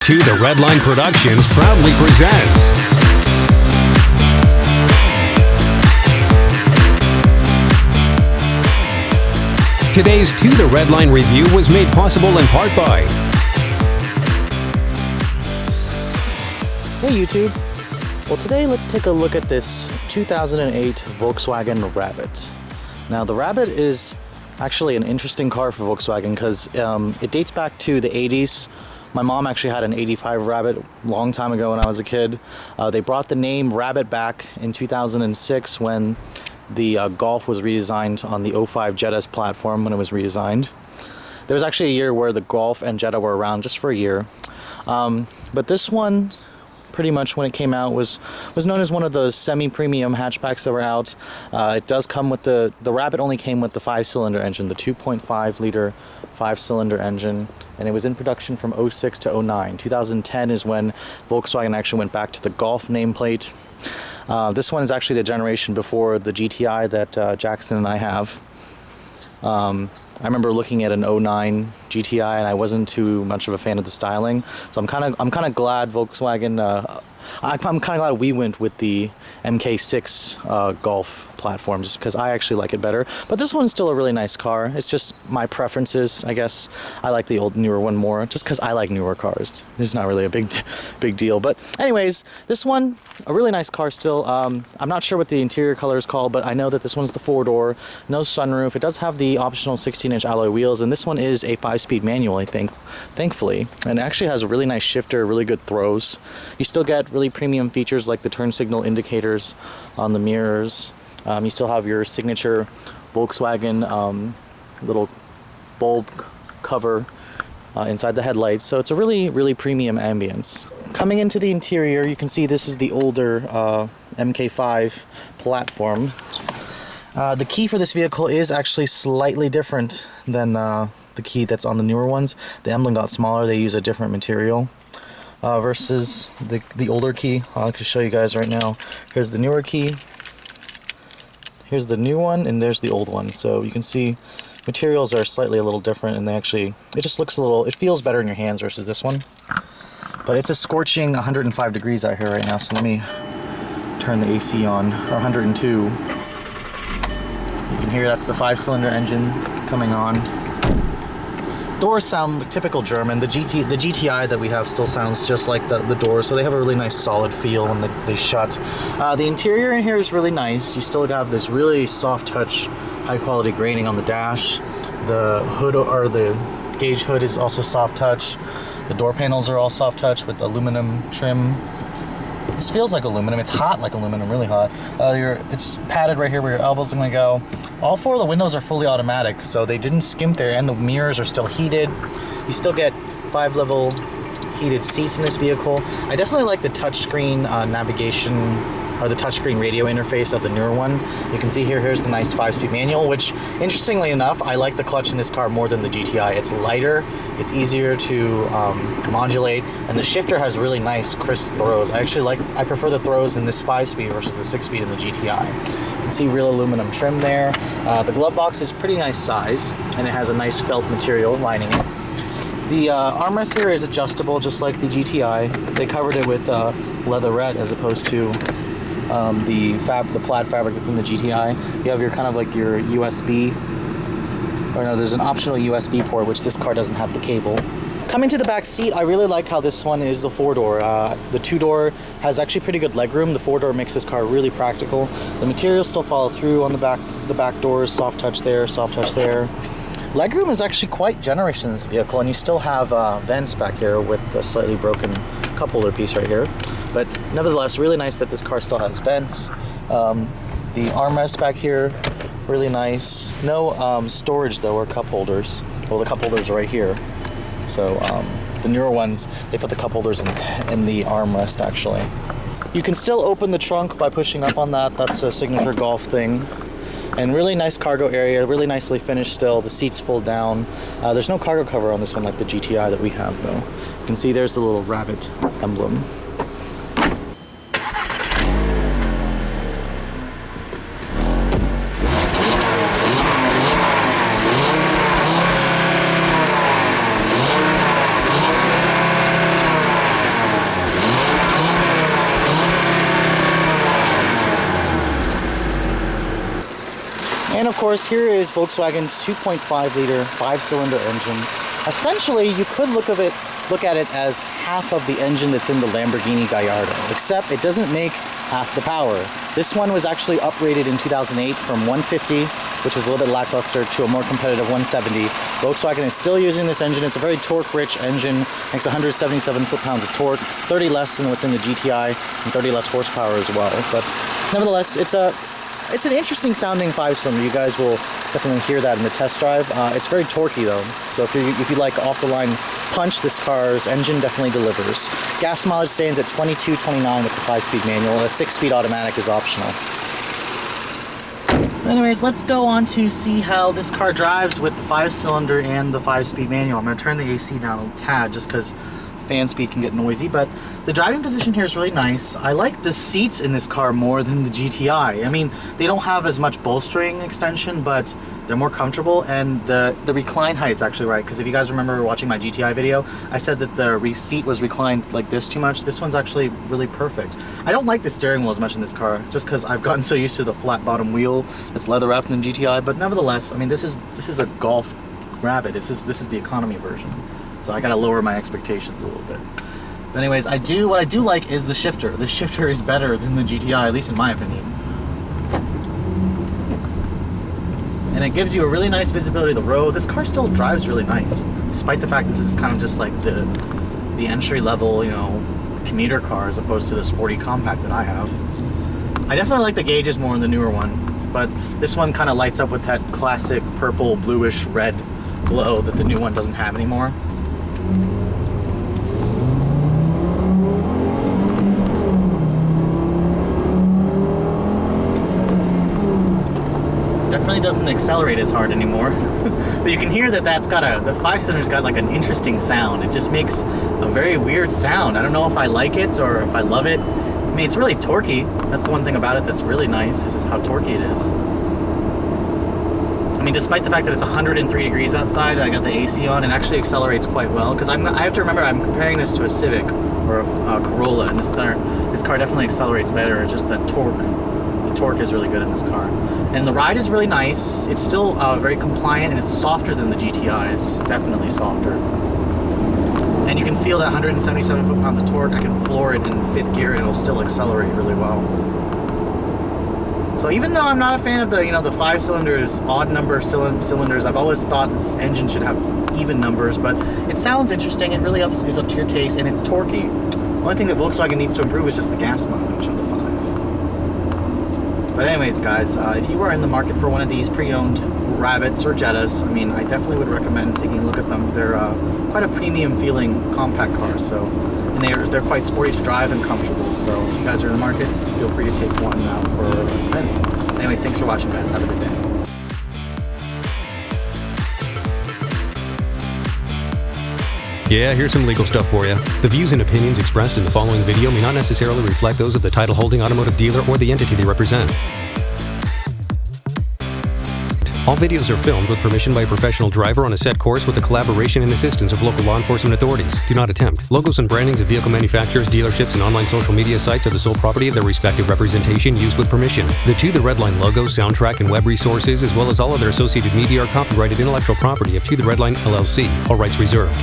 2 The Redline Productions proudly presents today's 2 The Redline review was made possible in part by Hey YouTube! Well, today let's take a look at this 2008 Volkswagen Rabbit. Now the Rabbit is actually an interesting car for Volkswagen because it dates back to the 80s. My mom actually had an 85 Rabbit a long time ago when I was a kid. They brought the name Rabbit back in 2006 when the Golf was redesigned on the 05 Jetta's platform when it was redesigned. There was actually a year where the Golf and Jetta were around just for a year. But this one, pretty much when it came out, was known as one of the semi-premium hatchbacks that were out. It does come with the Rabbit only came with the 5-cylinder engine, the 2.5 liter 5-cylinder engine, and it was in production from 06 to 09. 2010 is when Volkswagen actually went back to the Golf nameplate. This one is actually the generation before the GTI that Jackson and I have. I remember looking at an 09 GTI and I wasn't too much of a fan of the styling, so I'm kind of glad Volkswagen. I'm kind of glad we went with the MK6 Golf platform, just because I actually like it better. But this one's still a really nice car. It's just my preferences, I guess. I like the old newer one more, just because I like newer cars. It's not really a big deal. But anyways, this one, a really nice car still. I'm not sure what the interior color is called, but I know that this one's the 4-door, no sunroof. It does have the optional 16-inch alloy wheels, and this one is a 5-speed manual, I think, thankfully. And it actually has a really nice shifter, really good throws. You still get really premium features like the turn signal indicators on the mirrors. You still have your signature Volkswagen little bulb cover inside the headlights, so it's a really premium ambience. Coming into the interior, you can see this is the older MK5 platform. The key for this vehicle is actually slightly different than the key that's on the newer ones. The emblem got smaller. They use a different material versus the older key. I'll just show you guys right now. Here's the newer key. Here's the new one, and there's the old one. So you can see materials are slightly a little different, and it just looks it feels better in your hands versus this one. But it's a scorching 105 degrees out here right now, so let me turn the AC on, or 102. You can hear that's the 5-cylinder engine coming on. Doors sound typical German. The GTI that we have still sounds just like the doors, so they have a really nice solid feel when they shut. The interior in here is really nice. You still have this really soft touch, high quality graining on the dash. The hood, or the gauge hood, is also soft touch. The door panels are all soft touch with aluminum trim. This feels like aluminum. It's hot like aluminum, really hot. It's padded right here where your elbows are gonna go. All 4 of the windows are fully automatic, so they didn't skimp there, and the mirrors are still heated. You still get 5-level heated seats in this vehicle. I definitely like the touchscreen navigation, or the touchscreen radio interface of the newer one. You can see here's the nice 5-speed manual, which, interestingly enough, I like the clutch in this car more than the GTI. It's lighter, it's easier to modulate, and the shifter has really nice, crisp throws. I prefer the throws in this 5-speed versus the 6-speed in the GTI. You can see real aluminum trim there. The glove box is pretty nice size, and it has a nice felt material lining it. The armrest here is adjustable, just like the GTI. They covered it with leatherette as opposed to the plaid fabric that's in the GTI. You have your kind of like your USB, or no, there's an optional USB port, which this car doesn't have the cable. Coming to the back seat, I really like how this one is the 4-door. The 2-door has actually pretty good legroom. The 4-door makes this car really practical. The materials still follow through on the back doors, soft touch there, soft touch there. Legroom is actually quite generous in this vehicle, and you still have vents back here with a slightly broken cup holder piece right here. But nevertheless, really nice that this car still has vents. The armrest back here, really nice. No storage though, or cup holders. Well, the cup holders are right here. So the newer ones, they put the cup holders in the armrest actually. You can still open the trunk by pushing up on that. That's a signature Golf thing. And really nice cargo area, really nicely finished still. The seats fold down. There's no cargo cover on this one like the GTI that we have though. You can see there's the little rabbit emblem. of course, here is Volkswagen's 2.5 liter 5-cylinder engine. Essentially, you could look at it as half of the engine that's in the Lamborghini Gallardo, except it doesn't make half the power. This one was actually uprated in 2008 from 150, which was a little bit lackluster, to a more competitive 170. Volkswagen is still using this engine. It's a very torque-rich engine, makes 177 foot-pounds of torque, 30 less than what's in the GTI, and 30 less horsepower as well. But nevertheless, it's an interesting sounding 5-cylinder. You guys will definitely hear that in the test drive. It's very torquey though, so if you like off-the-line punch, this car's engine definitely delivers. Gas mileage stands at 22.29 with the 5-speed manual, and a 6-speed automatic is optional. Anyways, let's go on to see how this car drives with the 5-cylinder and the 5-speed manual. I'm going to turn the AC down a tad just because fan speed can get noisy, but the driving position here is really nice. I like the seats in this car more than the GTI. I mean, they don't have as much bolstering extension, but they're more comfortable, and the recline height is actually right, because if you guys remember watching my GTI video, I said that the seat was reclined like this too much. This one's actually really perfect. I don't like the steering wheel as much in this car, just because I've gotten so used to the flat bottom wheel that's leather wrapped in GTI, but nevertheless, I mean, this is a Golf Rabbit. This is the economy version. So I gotta lower my expectations a little bit. But anyways, what I do like is the shifter. The shifter is better than the GTI, at least in my opinion. And it gives you a really nice visibility of the road. This car still drives really nice, despite the fact that this is kind of just like the entry level, you know, commuter car as opposed to the sporty compact that I have. I definitely like the gauges more in the newer one, but this one kind of lights up with that classic purple, bluish, red glow that the new one doesn't have anymore. Definitely doesn't accelerate as hard anymore. But you can hear that the 5-cylinder's got like an interesting sound. It just makes a very weird sound. I don't know if I like it or if I love it. I mean, it's really torquey. That's the one thing about it that's really nice. This is how torquey it is. I mean, despite the fact that it's 103 degrees outside, I got the AC on, and actually accelerates quite well. Because I have to remember, I'm comparing this to a Civic or a Corolla, and this car definitely accelerates better. It's just that torque. The torque is really good in this car. And the ride is really nice. It's still very compliant, and it's softer than the GTI's. Definitely softer. And you can feel that 177 foot-pounds of torque. I can floor it in 5th gear, and it'll still accelerate really well. So even though I'm not a fan of the 5-cylinders, odd number cylinders, I've always thought this engine should have even numbers, but it sounds interesting. It really is up to your taste, and it's torquey. The only thing that Volkswagen needs to improve is just the gas mileage of the 5. But anyways, guys, if you are in the market for one of these pre-owned Rabbits or Jettas, I mean, I definitely would recommend taking a look at them. They're quite a premium feeling compact car, so, and they're quite sporty to drive and comfortable. So if you guys are in the market, feel free to take one for a spin. Anyways, thanks for watching, guys. Have a good day. Yeah, here's some legal stuff for you. The views and opinions expressed in the following video may not necessarily reflect those of the title-holding automotive dealer or the entity they represent. All videos are filmed with permission by a professional driver on a set course with the collaboration and assistance of local law enforcement authorities. Do not attempt. Logos and brandings of vehicle manufacturers, dealerships, and online social media sites are the sole property of their respective representation used with permission. The The Redline logo, soundtrack, and web resources, as well as all other associated media, are copyrighted intellectual property of The Redline LLC. All rights reserved.